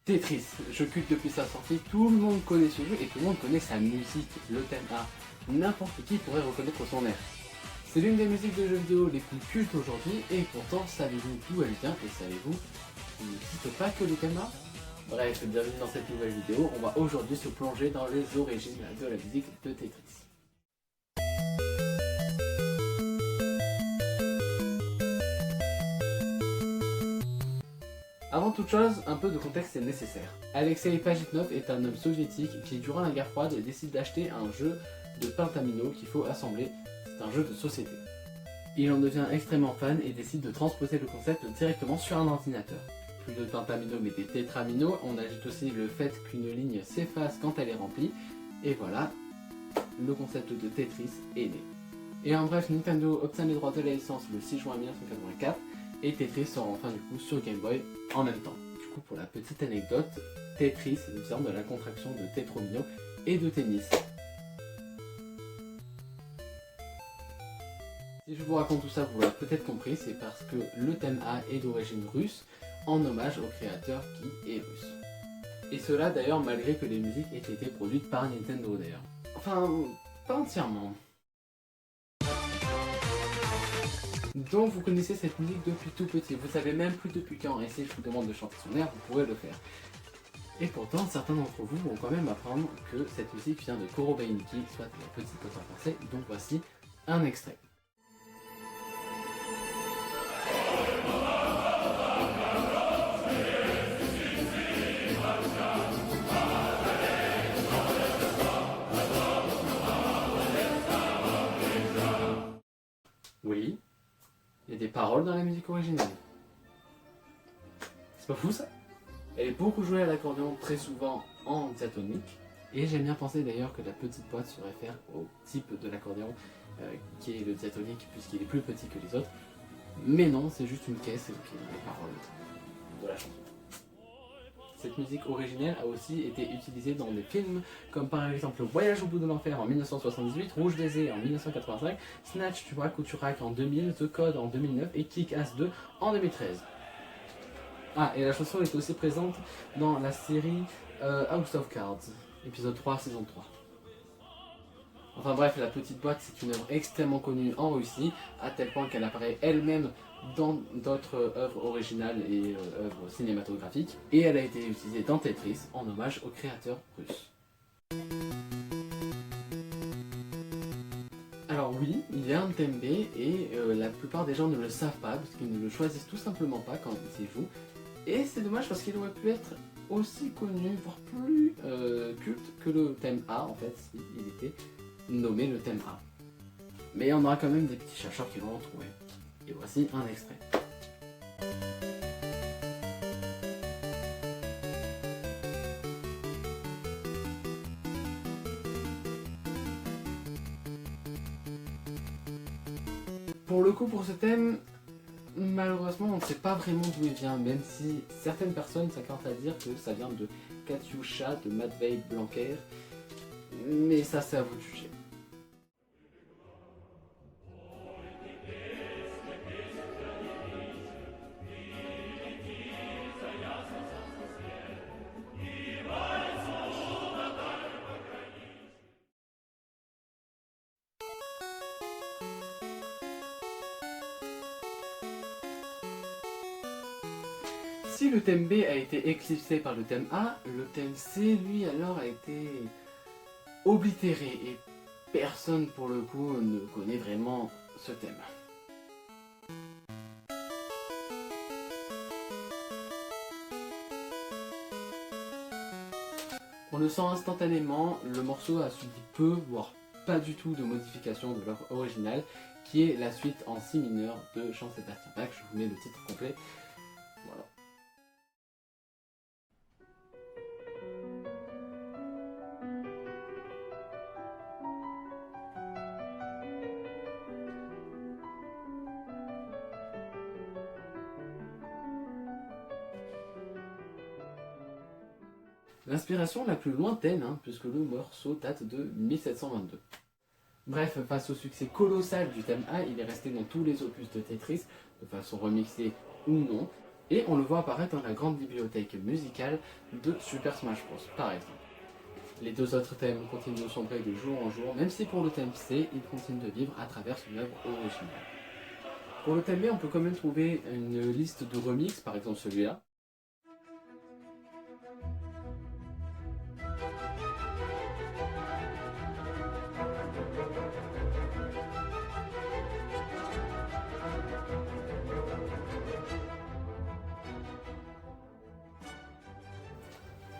Tetris, jeu culte depuis sa sortie, tout le monde connaît ce jeu et tout le monde connaît sa musique, le thème A. N'importe qui pourrait reconnaître son air. C'est l'une des musiques de jeux vidéo les plus cultes aujourd'hui et pourtant savez-vous d'où elle vient et savez-vous qu'il n'existe pas que le thème A? Bref, bienvenue dans cette nouvelle vidéo, on va aujourd'hui se plonger dans les origines de la musique de Tetris. Avant toute chose, un peu de contexte est nécessaire. Alexei Pajitnov est un homme soviétique qui, durant la guerre froide, décide d'acheter un jeu de pentamino qu'il faut assembler. C'est un jeu de société. Il en devient extrêmement fan et décide de transposer le concept directement sur un ordinateur. Plus de pentamino mais des tétramino, on ajoute aussi le fait qu'une ligne s'efface quand elle est remplie, et voilà, le concept de Tetris est né. Et en bref, Nintendo obtient les droits de la licence le 6 juin 1984, et Tetris sort enfin du coup sur Game Boy en même temps. Du coup, pour la petite anecdote, Tetris vient de la contraction de tétromino et de tennis. Si je vous raconte tout ça, vous l'avez peut-être compris, c'est parce que le thème A est d'origine russe, en hommage au créateur qui est russe. Et cela d'ailleurs malgré que les musiques aient été produites par Nintendo d'ailleurs. Enfin, pas entièrement. Donc vous connaissez cette musique depuis tout petit, vous savez même plus depuis quand, et si je vous demande de chanter son air, vous pourrez le faire. Et pourtant, certains d'entre vous vont quand même apprendre que cette musique vient de Korobeiniki, soit la petite pote en français, donc voici un extrait. Oui, il y a des paroles dans la musique originale. C'est pas fou ça? Elle est beaucoup jouée à l'accordéon, très souvent en diatonique. Et j'aime bien penser d'ailleurs que la petite boîte se réfère au type de l'accordéon qui est le diatonique puisqu'il est plus petit que les autres. Mais non, c'est juste une caisse et puis les paroles de la chanson. Cette musique originelle a aussi été utilisée dans des films comme par exemple Voyage au bout de l'enfer en 1978, Rouge Baiser en 1985, Snatch Turak ou Turak en 2000, The Code en 2009 et Kick-Ass 2 en 2013. Ah, et la chanson est aussi présente dans la série House of Cards, épisode 3, saison 3. Enfin bref, la petite boîte c'est une œuvre extrêmement connue en Russie, à tel point qu'elle apparaît elle-même dans d'autres œuvres originales et œuvres cinématographiques, et elle a été utilisée dans Tetris en hommage au créateur russe. Alors oui, il y a un thème B et la plupart des gens ne le savent pas parce qu'ils ne le choisissent tout simplement pas quand ils y jouent. Et c'est dommage parce qu'il aurait pu être aussi connu, voire plus culte que le thème A en fait, s'il était nommé le thème A. Mais on aura quand même des petits chercheurs qui l'ont trouvé. Et voici un extrait. Pour le coup, pour ce thème, malheureusement, on ne sait pas vraiment d'où il vient, même si certaines personnes s'accordent à dire que ça vient de Katyusha, de Matvei Blanquer, mais ça c'est à vous de juger. Si le thème B a été éclipsé par le thème A, le thème C, lui, alors a été oblitéré et personne pour le coup ne connaît vraiment ce thème. On le sent instantanément, le morceau a subi peu, voire pas du tout de modification de l'œuvre originale, qui est la suite en si mineur de Jean-Sébastien Bach. Je vous mets le titre complet. Voilà. L'inspiration la plus lointaine, puisque le morceau date de 1722. Bref, face au succès colossal du thème A, il est resté dans tous les opus de Tetris, de façon remixée ou non, Et on le voit apparaître dans la grande bibliothèque musicale de Super Smash Bros. Par exemple. Les deux autres thèmes continuent de sombrer de jour en jour, même si pour le thème C, il continue de vivre à travers son œuvre originale. Pour le thème B, on peut quand même trouver une liste de remixes, par exemple celui-là.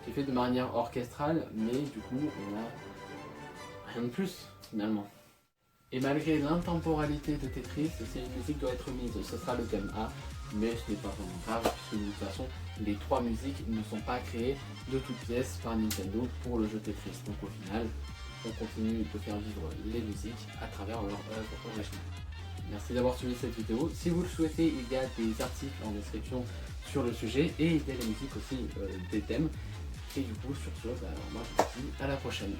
Qui est fait de manière orchestrale, mais du coup, on a rien de plus, finalement. Et malgré l'intemporalité de Tetris, si une musique doit être mise, ce sera le thème A, mais ce n'est pas vraiment grave, puisque de toute façon, les trois musiques ne sont pas créées de toutes pièces par Nintendo pour le jeu Tetris. Donc au final, on continue de faire vivre les musiques à travers leur œuvre originale. Merci d'avoir suivi cette vidéo. Si vous le souhaitez, il y a des articles en description sur le sujet et il y a la musique aussi des thèmes. Et du coup, sur ce, moi je vous dis à la prochaine.